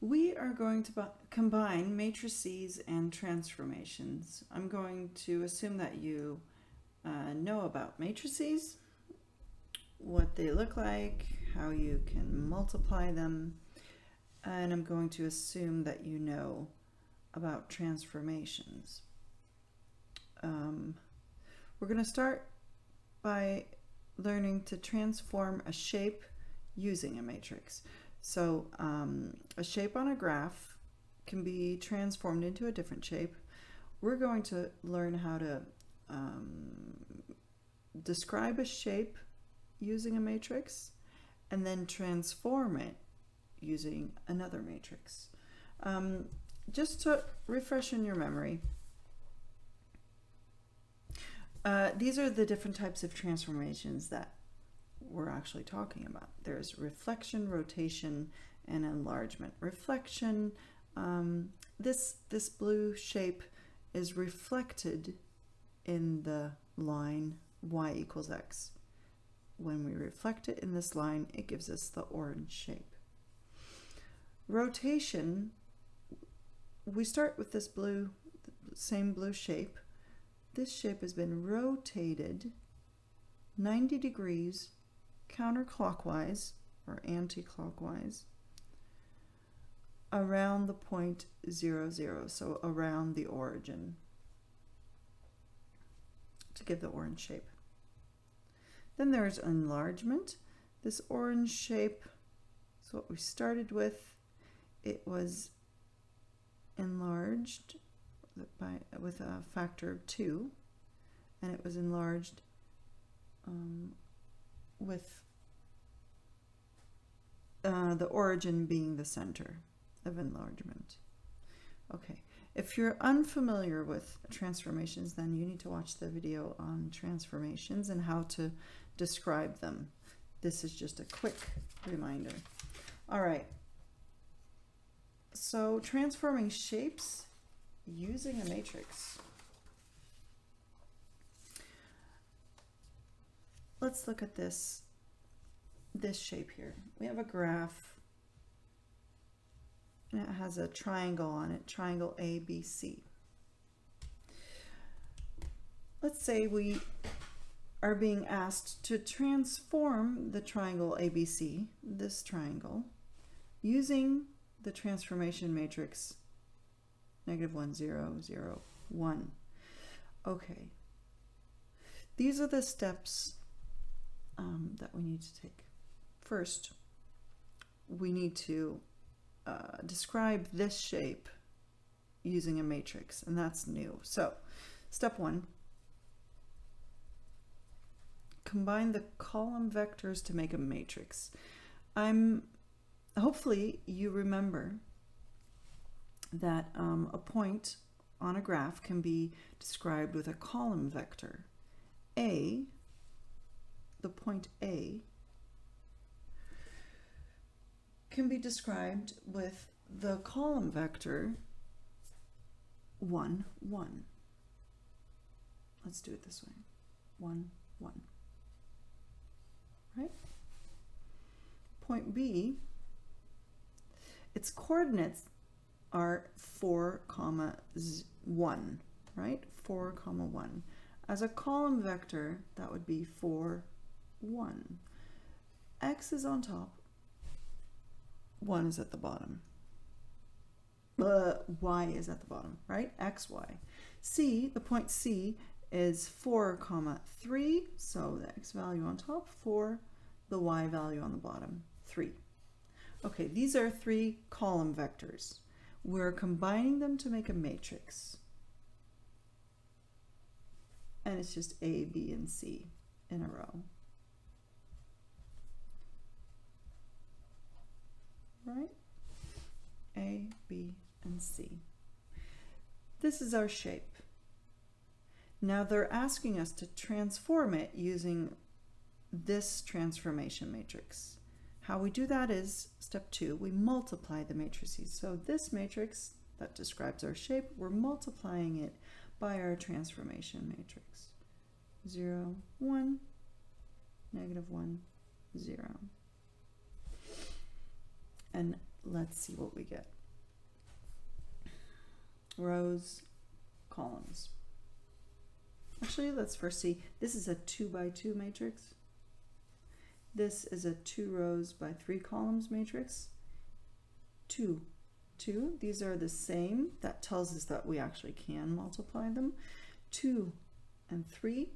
We are going to combine matrices and transformations. I'm going to assume that you know about matrices, what they look like, how you can multiply them, and I'm going to assume that you know about transformations. We're going to start by learning to transform a shape using a matrix. So a shape on a graph can be transformed into a different shape. We're going to learn how to describe a shape using a matrix and then transform it using another matrix. Just to refresh in your memory, these are the different types of transformations that we're actually talking about. There's reflection, rotation, and enlargement. Reflection, this blue shape is reflected in the line y equals x. When we reflect it in this line, it gives us the orange shape. Rotation, we start with this blue, same blue shape. This shape has been rotated 90 degrees counterclockwise or anti-clockwise around the point 0, 0, so around the origin, to give the orange shape. Then there's enlargement. This orange shape is what we started with. It was enlarged with a factor of 2, and it was enlarged with the origin being the center of enlargement. Okay, if you're unfamiliar with transformations, then you need to watch the video on transformations and how to describe them. This is just a quick reminder. All right, so transforming shapes using a matrix. Let's look at this shape here. We have a graph and it has a triangle on it, triangle ABC. Let's say we are being asked to transform the triangle ABC, this triangle, using the transformation matrix -1, 0, 0, 1. Okay, these are the steps that we need to take. First, we need to describe this shape using a matrix, and that's new. So, step 1, combine the column vectors to make a matrix. Hopefully you remember that a point on a graph can be described with a column vector. The point A can be described with the column vector 1, 1. Let's do it this way. 1, 1. Right? Point B, its coordinates are 4, 1, right? 4, 1. As a column vector, that would be 4, 1. X is on top, 1 is at the bottom. Y is at the bottom, right? X, Y. C, the point C is 4, 3, so the X value on top, 4, the Y value on the bottom, 3. Okay, these are 3 column vectors. We're combining them to make a matrix. And it's just A, B, and C in a row. Right? A, B, and C. This is our shape. Now they're asking us to transform it using this transformation matrix. How we do that is step 2, we multiply the matrices. So this matrix that describes our shape, we're multiplying it by our transformation matrix. 0, 1, -1, 0. And let's see what we get. Rows, columns. Actually, let's first see. This is a 2 by 2 matrix. This is a 2 rows by 3 columns matrix. 2. These are the same. That tells us that we actually can multiply them. 2 and 3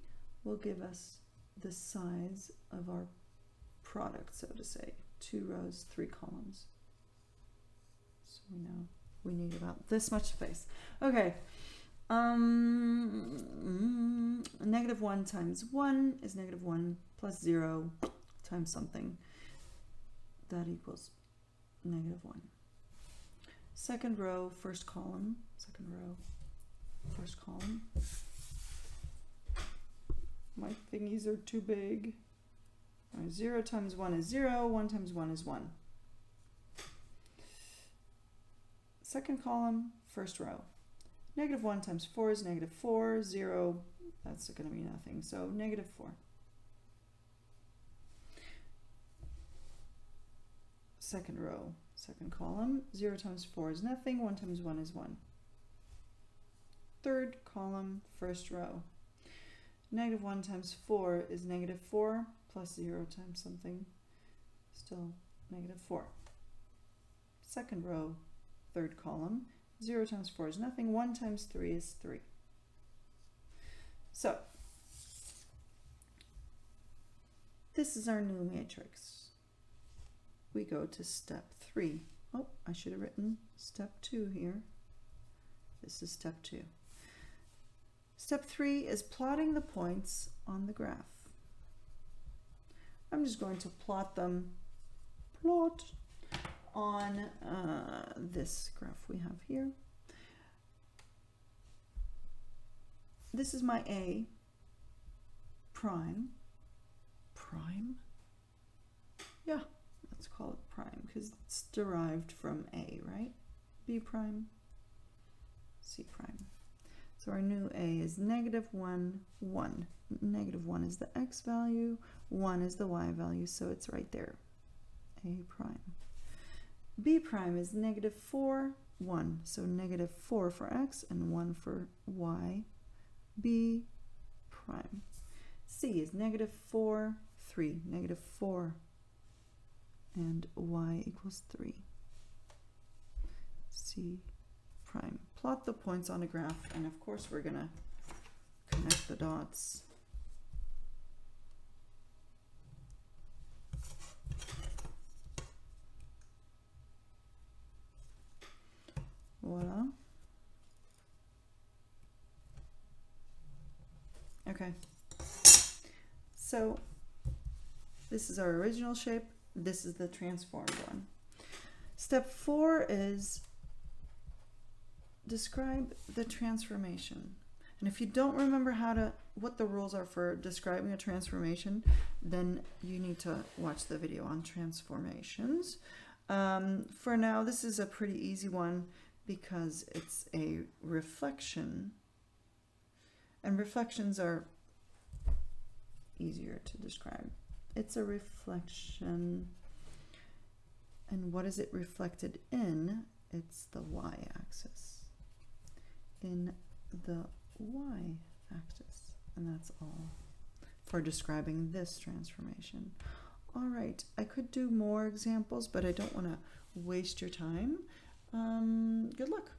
will give us the size of our product, so to say. 2 rows, 3 columns. So we know we need about this much space. Okay. -1 times 1 is -1 plus 0 times something. That equals -1. Second row, first column. Second row, first column. My thingies are too big. 0 times 1 is 0. 1 times 1 is 1. Second column, first row. -1 times 4 is -4. 0, that's going to be nothing. So -4. Second row, second column. 0 times 4 is nothing. 1 times 1 is 1. Third column, first row. -1 times 4 is -4 plus 0 times something. Still -4. Second row, third column. 0 times 4 is nothing. 1 times 3 is 3. So, this is our new matrix. We go to step 3. Oh, I should have written step 2 here. This is step 2. Step 3 is plotting the points on the graph. I'm just going to plot them, on this graph we have here. This is my A prime. Prime? Yeah, let's call it prime because it's derived from A, right? B prime, C prime. So our new A is -1, 1. -1 is the X value, 1 is the Y value, so it's right there, A prime. B prime is -4, 1. So -4 for X and 1 for Y. B prime. C is -4, 3. -4 and Y equals 3. C prime. Plot the points on a graph, and of course we're going to connect the dots. Voila. Okay. So this is our original shape. This is the transformed one. Step 4 is describe the transformation. And if you don't remember what the rules are for describing a transformation, then you need to watch the video on transformations. For now, this is a pretty easy one because it's a reflection, and reflections are easier to describe. It's a reflection, and what is it reflected in? It's the y-axis. In the y-axis, and that's all for describing this transformation. All right, I could do more examples, but I don't want to waste your time. Good luck.